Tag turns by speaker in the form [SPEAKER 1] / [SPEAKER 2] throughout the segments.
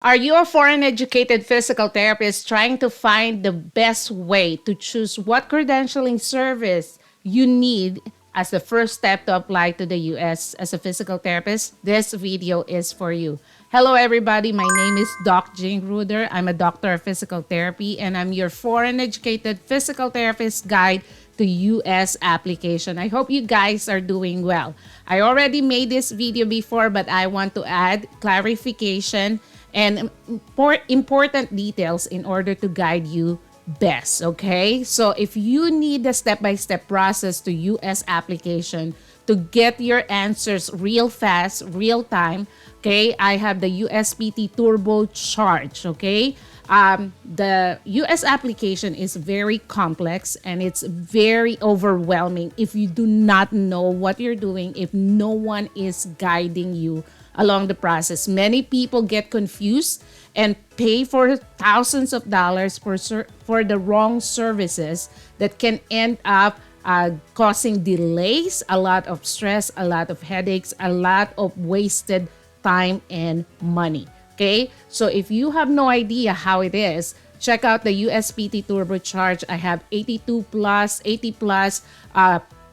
[SPEAKER 1] Are you a foreign educated physical therapist trying to find the best way to choose what credentialing service you need as the first step to apply to the US as a physical therapist? This video is for you. Hello, everybody. My name is Doc Jane Ruder. I'm a doctor of physical therapy, and I'm your foreign educated physical therapist guide to US application. I hope you guys are doing well. I already made this video before, but I want to add clarification and more important details in order to guide you best. Okay, so if you need the step-by-step process to US application to get your answers real fast, real time, okay, I have the USPT Turbo Charge. Okay, the US application is very complex and it's very overwhelming if you do not know what you're doing, if no one is guiding you along the process. Many people get confused and pay for thousands of dollars for the wrong services that can end up causing delays, a lot of stress, a lot of headaches, a lot of wasted time and money. Okay, so if you have no idea how it is, check out the USPT Turbocharge. I have 82 plus, 80 plus,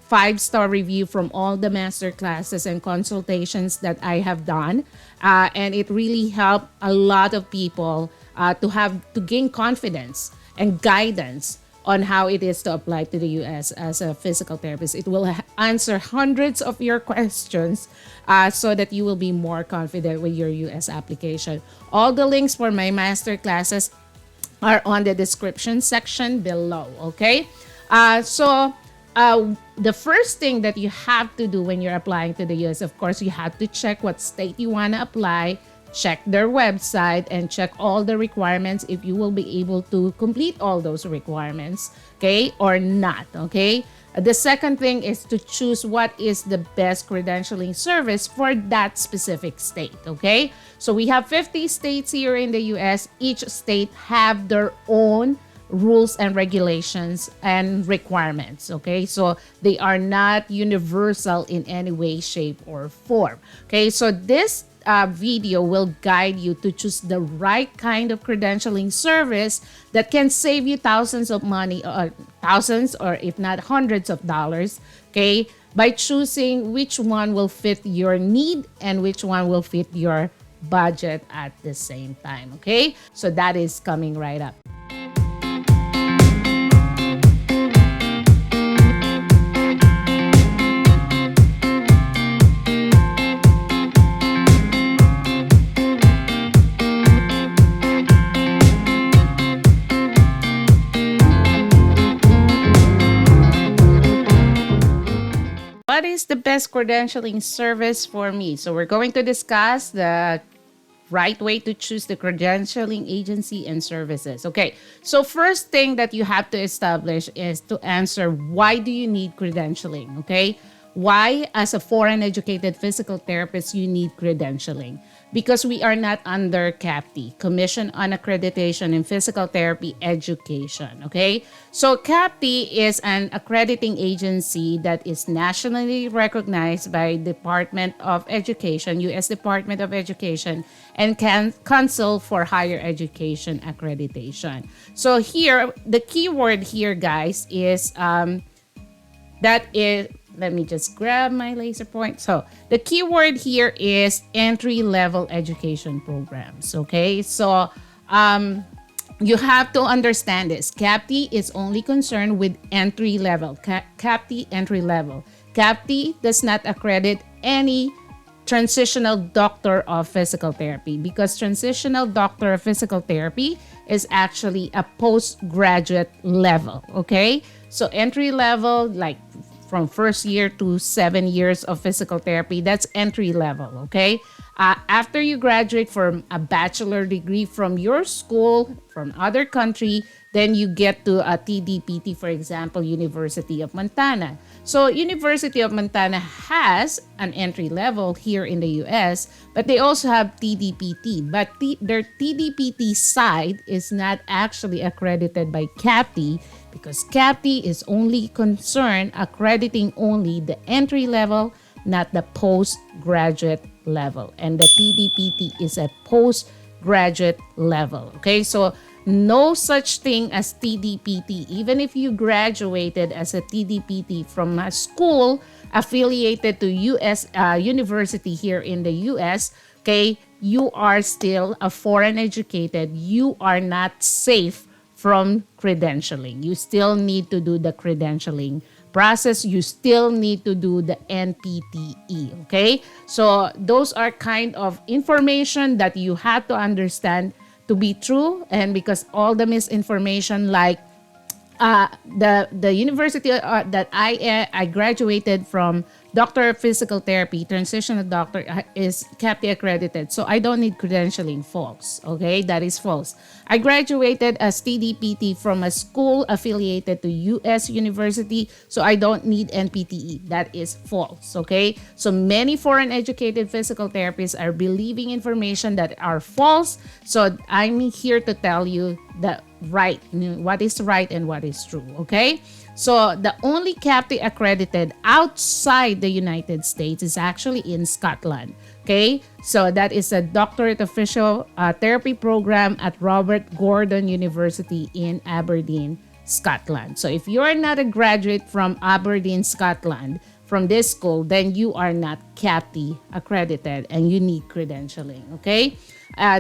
[SPEAKER 1] 5-star review from all the master classes and consultations that I have done. And it really helped a lot of people to gain confidence and guidance on how it is to apply to the US as a physical therapist. It will answer hundreds of your questions so that you will be more confident with your US application. All the links for my master classes are on the description section below. Okay, the first thing that you have to do when you're applying to the US, of course, you have to check what state you want to apply, check their website, and check all the requirements if you will be able to complete all those requirements, okay, or not, okay? The second thing is to choose what is the best credentialing service for that specific state, okay? So we have 50 states here in the US. Each state have their own rules and regulations and requirements. Okay, so they are not universal in any way, shape, or form. Okay, so this video will guide you to choose the right kind of credentialing service that can save you thousands of money, thousands, or if not hundreds of dollars. Okay, by choosing which one will fit your need and which one will fit your budget at the same time. Okay, so that is coming right up. What is the best credentialing service for me? So we're going to discuss the right way to choose the credentialing agency and services. Okay, so first thing that you have to establish is to answer, why do you need credentialing? Okay, why as a foreign educated physical therapist you need credentialing? Because we are not under CAPT, Commission on Accreditation in Physical Therapy Education. Okay, so CAPT is an accrediting agency that is nationally recognized by Department of Education, U.S. Department of Education, and Council for Higher Education Accreditation. So here, the key word here, guys, is let me just grab my laser point. So the key word here is entry-level education programs. Okay, so you have to understand this. CAPT is only concerned with entry level. CAPT entry level. CAPT does not accredit any transitional doctor of physical therapy, because transitional doctor of physical therapy is actually a postgraduate level. Okay, so entry level, like from first year to 7 years of physical therapy, that's entry level. Okay, after you graduate from a bachelor degree from your school, from other country, then you get to a TDPT, for example, University of Montana. So University of Montana has an entry level here in the US, but they also have TDPT. But their TDPT side is not actually accredited by CAPT, because CAPT is only concerned accrediting only the entry level, not the postgraduate level. And the TDPT is a postgraduate graduate level. Okay, so no such thing as TDPT. Even if you graduated as a TDPT from a school affiliated to US university here in the US, okay, you are still a foreign educated. You are not safe from credentialing. You still need to do the credentialing process. You still need to do the NPTE. Okay, so those are kind of information that you have to understand to be true, and because all the misinformation, like the university that I graduated from, Doctor of Physical Therapy, transitional doctor, is CAPTI accredited, so I don't need credentialing. False. Okay, that is false. I graduated as TDPT from a school affiliated to US university, so I don't need NPTE. That is false. Okay, so many foreign educated physical therapists are believing information that are false. So I'm here to tell you that what is right and what is true. Okay, so the only CAPTI accredited outside the United States is actually in Scotland. Okay, so that is a doctorate of physiotherapy program at Robert Gordon University in Aberdeen, Scotland. So if you are not a graduate from Aberdeen, Scotland, from this school, then you are not CAPTI accredited and you need credentialing. Okay,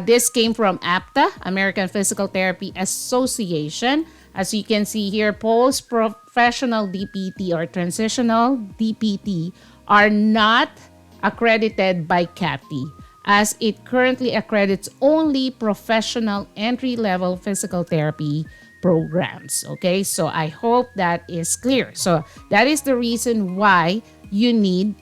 [SPEAKER 1] this came from APTA, American Physical Therapy Association. As you can see here, post-professional DPT or transitional DPT are not accredited by CAPTI, as it currently accredits only professional entry-level physical therapy programs. Okay, so I hope that is clear. So that is the reason why you need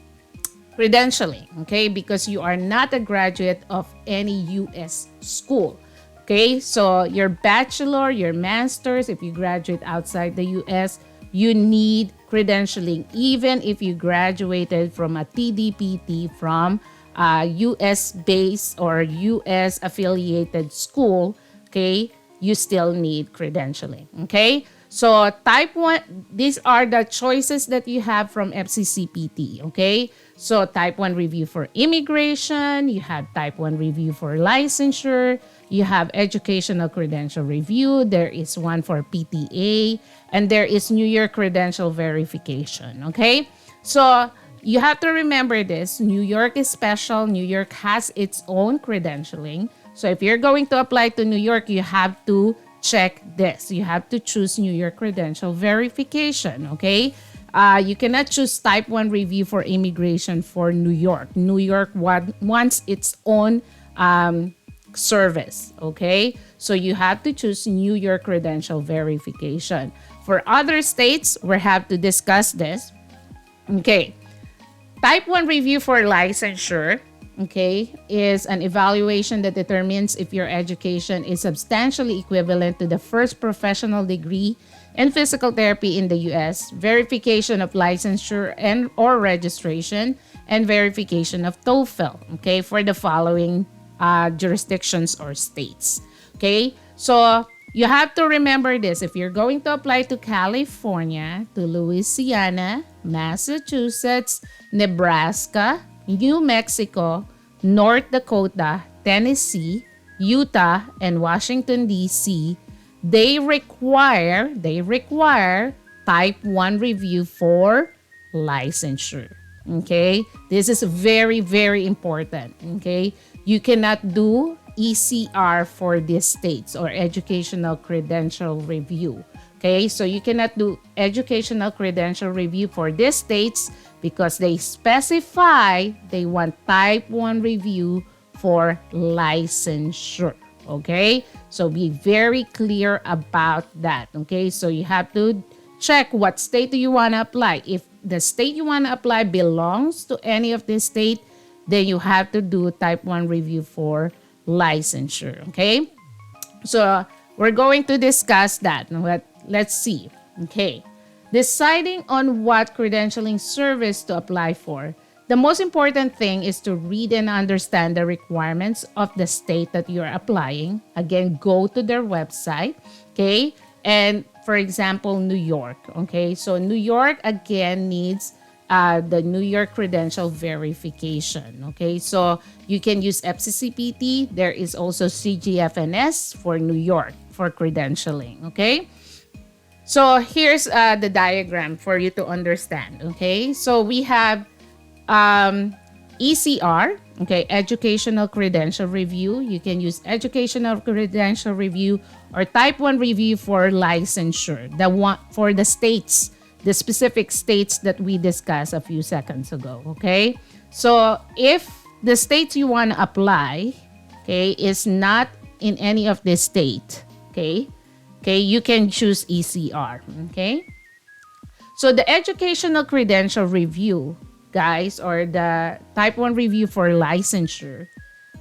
[SPEAKER 1] credentialing, okay, because you are not a graduate of any US school. Okay, so your bachelor, your master's, if you graduate outside the US, you need credentialing, even if you graduated from a TDPT from a US based or US affiliated school. Okay, you still need credentialing. Okay, so type 1, these are the choices that you have from FCCPT. Okay, so type 1 review for immigration, you have type 1 review for licensure, you have educational credential review, there is one for PTA, and there is New York credential verification. Okay, so you have to remember this. New York is special. New York has its own credentialing. So if you're going to apply to New York, you have to check this. You have to choose New York credential verification. Okay, you cannot choose type 1 review for immigration for New York. New York wants its own service. Okay, so you have to choose New York credential verification. For other states, we have to discuss this. Okay, type 1 review for licensure, okay, is an evaluation that determines if your education is substantially equivalent to the first professional degree in physical therapy in the US, verification of licensure and or registration, and verification of TOEFL, okay, for the following jurisdictions or states. Okay, so you have to remember this. If you're going to apply to California, to Louisiana, Massachusetts, Nebraska, New Mexico, North Dakota, Tennessee, Utah, and Washington, D.C., they require type 1 review for licensure. Okay, this is very, very important. Okay, you cannot do ECR for these states, or educational credential review. Okay, so you cannot do educational credential review for these states because they specify they want type 1 review for licensure. Okay, so be very clear about that. Okay, so you have to check what state do you want to apply. If the state you want to apply belongs to any of this state, then you have to do type 1 review for licensure. Okay, so we're going to discuss that. Let's see. Okay, deciding on what credentialing service to apply for. The most important thing is to read and understand the requirements of the state that you're applying. Again, go to their website. Okay, and for example, New York. Okay, so New York again needs the New York Credential verification. Okay, so you can use FCCPT. There is also CGFNS for New York for credentialing. Okay, so here's the diagram for you to understand. Okay, so we have ECR, okay, Educational Credential Review. You can use Educational Credential Review or Type 1 Review for licensure, the one for the states, the specific states that we discussed a few seconds ago, okay? So if the states you want to apply, okay, is not in any of the state, okay, you can choose ECR, okay? So the Educational Credential Review, guys, or the Type 1 Review for licensure,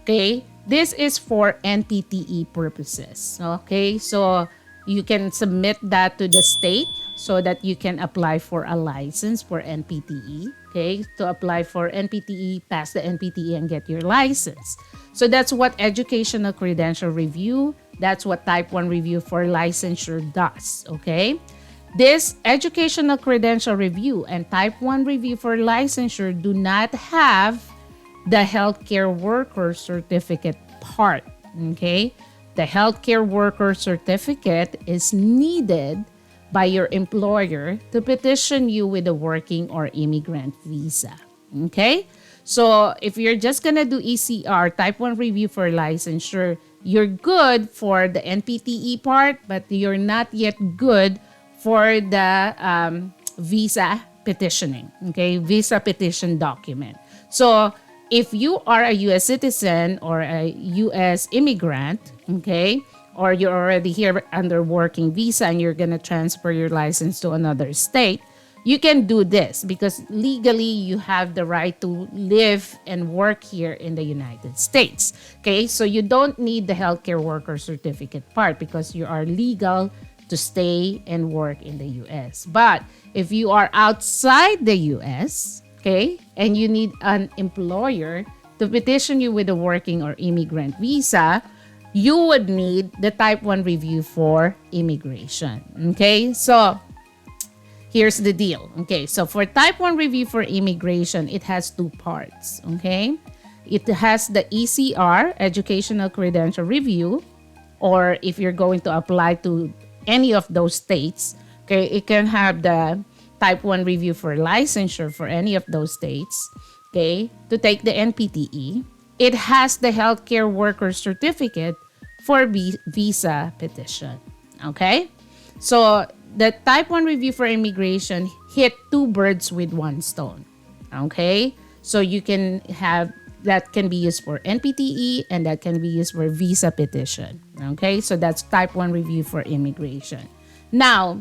[SPEAKER 1] okay, this is for NPTE purposes, okay? So you can submit that to the state so that you can apply for a license for NPTE, okay? To apply for NPTE, pass the NPTE and get your license. So that's what Educational Credential Review, that's what Type 1 Review for licensure does, okay? This Educational Credential Review and Type 1 Review for licensure do not have the healthcare worker certificate part, okay? The healthcare worker certificate is needed by your employer to petition you with a working or immigrant visa, okay? So if you're just gonna do ECR, Type 1 Review for licensure, you're good for the NPTE part, but you're not yet good for the visa petitioning, okay? Visa petition document. So if you are a U.S. citizen or a U.S. immigrant, okay, or you're already here under working visa and you're gonna transfer your license to another state, you can do this because legally you have the right to live and work here in the United States, okay? So you don't need the healthcare worker certificate part because you are legal to stay and work in the U.S. But if you are outside the U.S., okay, and you need an employer to petition you with a working or immigrant visa, you would need the Type 1 Review for immigration, okay? So here's the deal, okay? So for Type 1 Review for immigration, it has two parts, okay? It has the ECR, Educational Credential Review, or if you're going to apply to any of those states, okay, it can have the Type 1 Review for licensure for any of those states, okay, to take the NPTE. It has the healthcare worker certificate for visa petition, okay? So the Type 1 Review for immigration hit two birds with one stone, okay? So you can have, that can be used for NPTE and that can be used for visa petition, okay? So that's Type 1 Review for immigration. Now,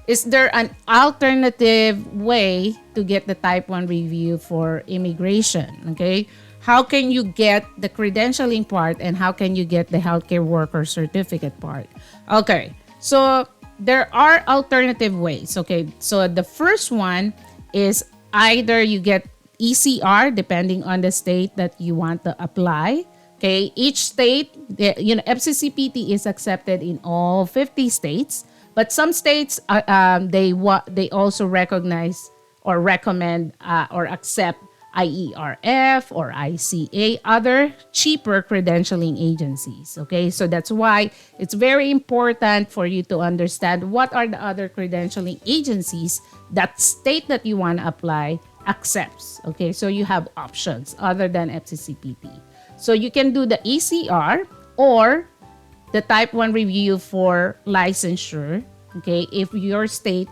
[SPEAKER 1] is there an alternative way to get the Type 1 Review for immigration, okay? How can you get the credentialing part and how can you get the healthcare worker certificate part? Okay, so there are alternative ways, okay? So the first one is either you get ECR depending on the state that you want to apply, okay? Each state, FCCPT is accepted in all 50 states, but some states, they also recognize or recommend or accept IERF or ICA, other cheaper credentialing agencies, okay? So that's why it's very important for you to understand what are the other credentialing agencies that state that you want to apply accepts, okay? So you have options other than FCCPT. So you can do the ECR or the Type 1 Review for licensure, okay, if your state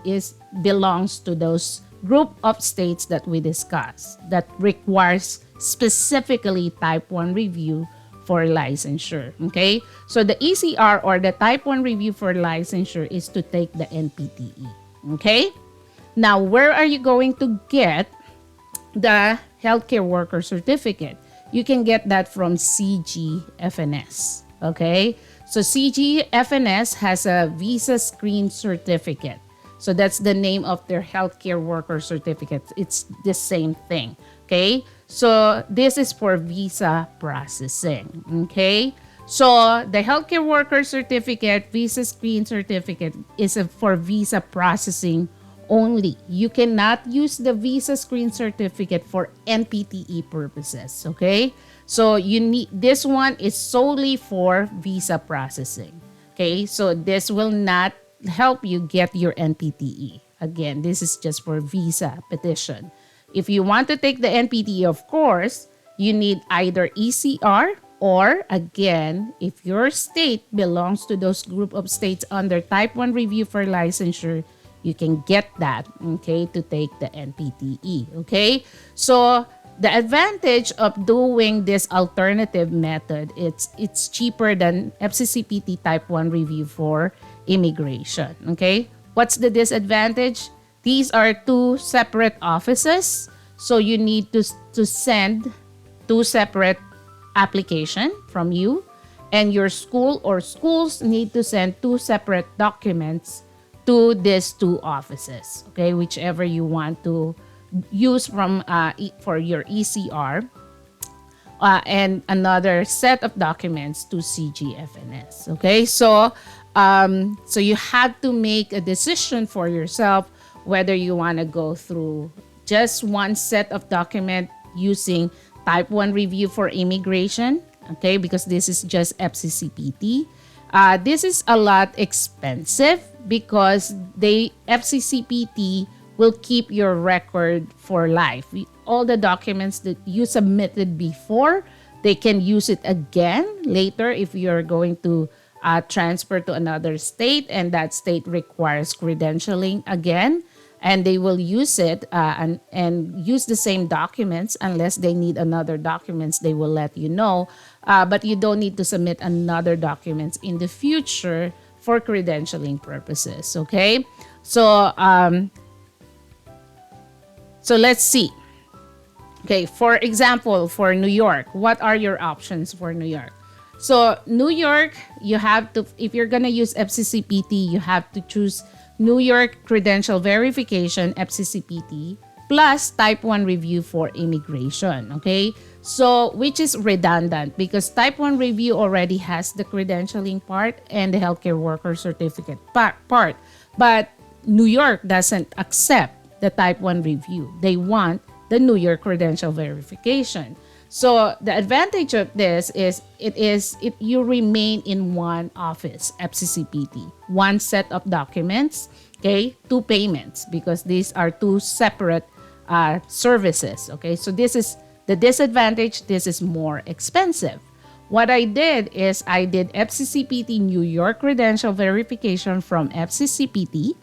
[SPEAKER 1] belongs to those group of states that we discussed that requires specifically Type 1 Review for licensure, okay? So the ECR or the Type 1 Review for licensure is to take the NPTE, okay? Now, where are you going to get the healthcare worker certificate? You can get that from CGFNS, okay? So CGFNS has a VisaScreen certificate. So that's the name of their healthcare worker certificate. It's the same thing, okay? So this is for visa processing, okay? So the healthcare worker certificate, VisaScreen certificate is for visa processing only. You cannot use the VisaScreen certificate for NPTE purposes, okay? So you need, this one is solely for visa processing, okay? So this will not help you get your NPTE. Again, this is just for visa petition. If you want to take the NPTE, of course, you need either ECR or, again, if your state belongs to those group of states under Type 1 review for licensure, you can get that, okay, to take the NPTE, okay? So the advantage of doing this alternative method, it's cheaper than FCCPT Type 1 review for immigration, okay? What's the disadvantage? These are two separate offices, so you need to send two separate application from you, and your school or schools need to send two separate documents to these two offices, okay, whichever you want to use from for your ECR, and another set of documents to CGFNS, okay? So so you have to make a decision for yourself whether you want to go through just one set of document using Type 1 review for immigration, okay, because this is just FCCPT. This is a lot expensive because FCCPT will keep your record for life. All the documents that you submitted before, they can use it again later if you're going to transfer to another state and that state requires credentialing again. And they will use it and use the same documents. Unless they need another documents, they will let you know. But you don't need to submit another documents in the future for credentialing purposes, okay? So, so let's see. Okay, for example, for New York, what are your options for New York? So New York, you have to, if you're gonna use FCCPT, you have to choose New York Credential Verification, FCCPT, plus Type 1 review for immigration, okay? So, which is redundant because Type 1 review already has the credentialing part and the healthcare worker certificate part. But New York doesn't accept the Type 1 review. They want the New York Credential Verification. So the advantage of this is you remain in one office, FCCPT, one set of documents, okay, two payments because these are two separate services, okay. So this is the disadvantage. This is more expensive. What I did is I did FCCPT New York Credential Verification from FCCPT,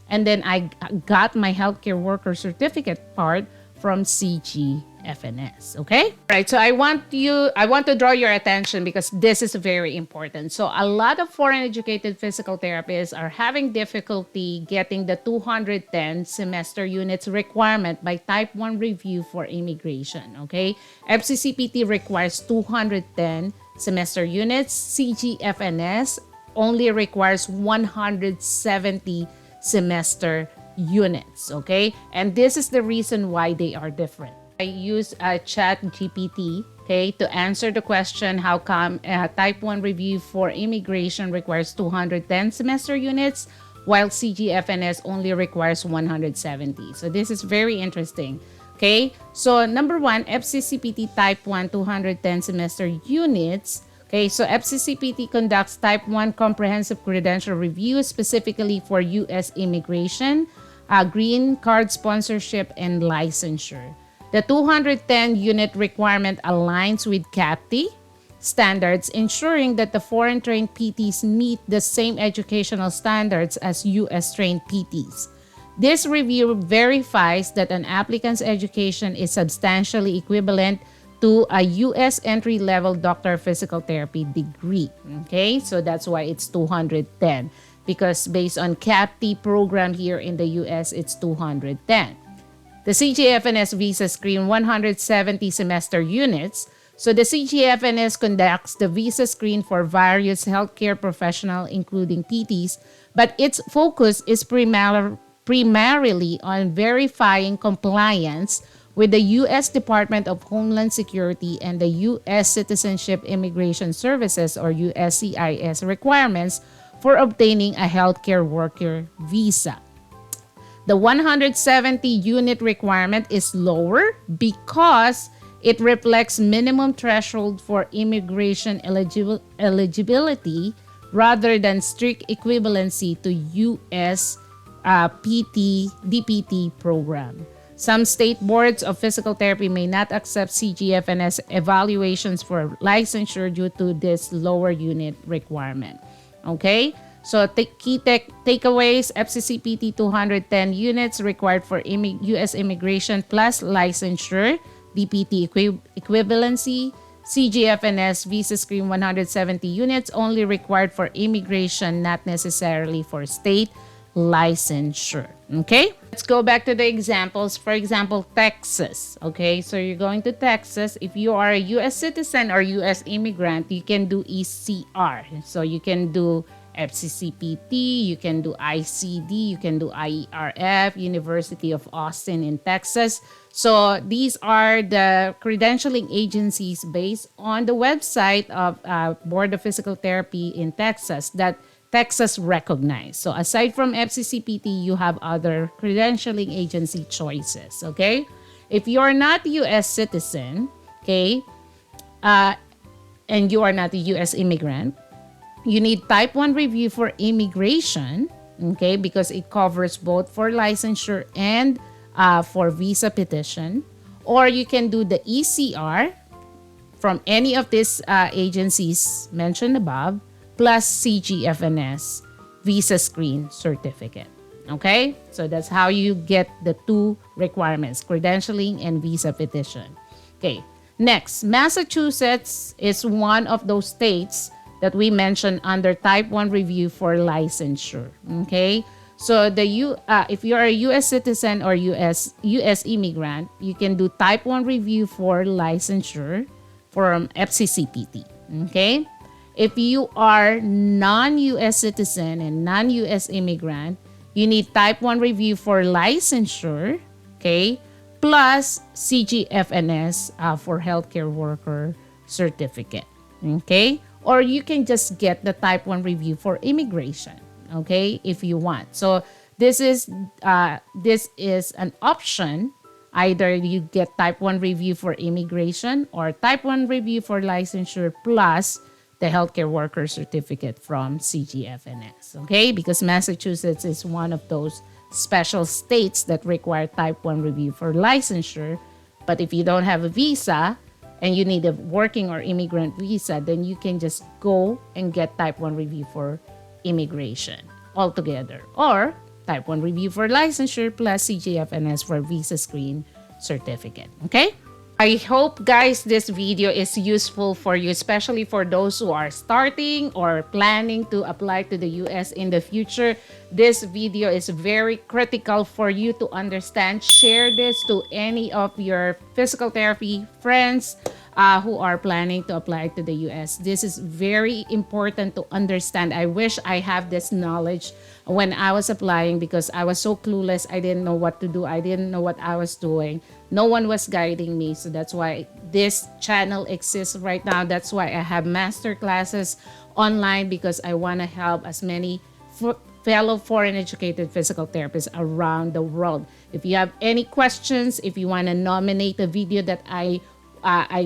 [SPEAKER 1] and then I got my healthcare worker certificate part from CGFNS, okay? All right, so I want to draw your attention because this is very important. So a lot of foreign educated physical therapists are having difficulty getting the 210 semester units requirement by Type 1 review for immigration, okay? FCCPT requires 210 semester units. CGFNS only requires 170 semester units, okay? And this is the reason why they are different. I use Chat GPT, okay, to answer the question, how come Type 1 review for immigration requires 210 semester units while CGFNS only requires 170. So this is very interesting, okay? So number one, FCCPT Type 1 210 semester units. Okay, so FCCPT conducts Type 1 comprehensive credential review specifically for U.S. immigration, green card sponsorship, and licensure. The 210 unit requirement aligns with CAPT standards, ensuring that the foreign trained PTs meet the same educational standards as U.S. trained PTs. This review verifies that an applicant's education is substantially equivalent to a U.S. entry-level doctor of physical therapy degree. Okay, so that's why it's 210. Because based on CAPT program here in the U.S., it's 210. The CGFNS VisaScreen 170 semester units. So the CGFNS conducts the VisaScreen for various healthcare professionals, including PTs, but its focus is primarily on verifying compliance with the U.S. Department of Homeland Security and the U.S. Citizenship Immigration Services or USCIS requirements for obtaining a healthcare worker visa. The 170 unit requirement is lower because it reflects minimum threshold for immigration eligibility rather than strict equivalency to US DPT program. Some state boards of physical therapy may not accept CGFNS evaluations for licensure due to this lower unit requirement. Okay? So key takeaways: FCCPT 210 units required for US immigration plus licensure, DPT equivalency. CGFNS VisaScreen 170 units only required for immigration, not necessarily for state licensure. Okay, let's go back to the examples. For example, Texas. Okay, so you're going to Texas. If you are a US citizen or US immigrant, you can do ECR. So you can do FCCPT, you can do ICD, you can do IERF, University of Austin in Texas. So these are the credentialing agencies based on the website of Board of Physical Therapy in Texas that Texas recognized. So aside from FCCPT, you have other credentialing agency choices, okay? If you are not a US citizen, okay, and you are not a US immigrant, you need type 1 review for immigration, okay, because it covers both for licensure and for visa petition. Or you can do the ECR from any of these agencies mentioned above, plus CGFNS VisaScreen certificate. Okay, so that's how you get the two requirements, credentialing and visa petition. Okay, next, Massachusetts is one of those states that we mentioned under type 1 review for licensure. Okay, so if you're a US citizen or US immigrant, you can do type 1 review for licensure from FCCPT. Okay, if you are non-US citizen and non-US immigrant, you need type 1 review for licensure, okay, plus CGFNS for healthcare worker certificate. Okay, or you can just get the type 1 review for immigration, okay, if you want. So this is an option. Either you get type 1 review for immigration or type 1 review for licensure plus the healthcare worker certificate from CGFNS, okay? Because Massachusetts is one of those special states that require type 1 review for licensure. But if you don't have a visa, and you need a working or immigrant visa, then you can just go and get type 1 review for immigration altogether. Or type 1 review for licensure plus CGFNS for VisaScreen certificate. Okay? I hope, guys, this video is useful for you, especially for those who are starting or planning to apply to the US in the future. This video is very critical for you to understand. Share this to any of your physical therapy friends who are planning to apply to the US. This is very important to understand. I wish I have this knowledge when I was applying because I was so clueless. I didn't know what to do. I didn't know what I was doing. No one was guiding me. So that's why this channel exists right now. That's why I have master classes online, because I want to help as many fellow foreign educated physical therapists around the world. If you have any questions, if you want to nominate a video that I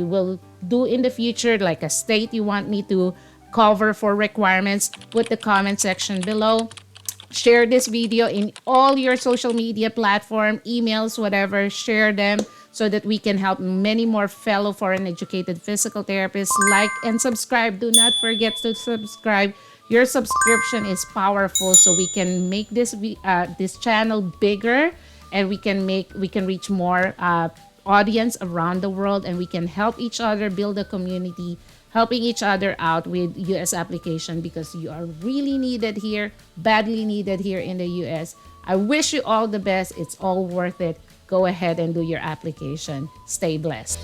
[SPEAKER 1] will do in the future, like a state you want me to cover for requirements, put the comment section below. Share this video in all your social media platform, emails, whatever. Share them so that we can help many more fellow foreign educated physical therapists. Like and subscribe. Do not forget to subscribe. Your subscription is powerful, so we can make this channel bigger, and we can reach more audience around the world, and we can help each other build a community, helping each other out with US application, because you are really needed here, badly needed here in the US. I wish you all the best. It's all worth it. Go ahead and do your application. Stay blessed.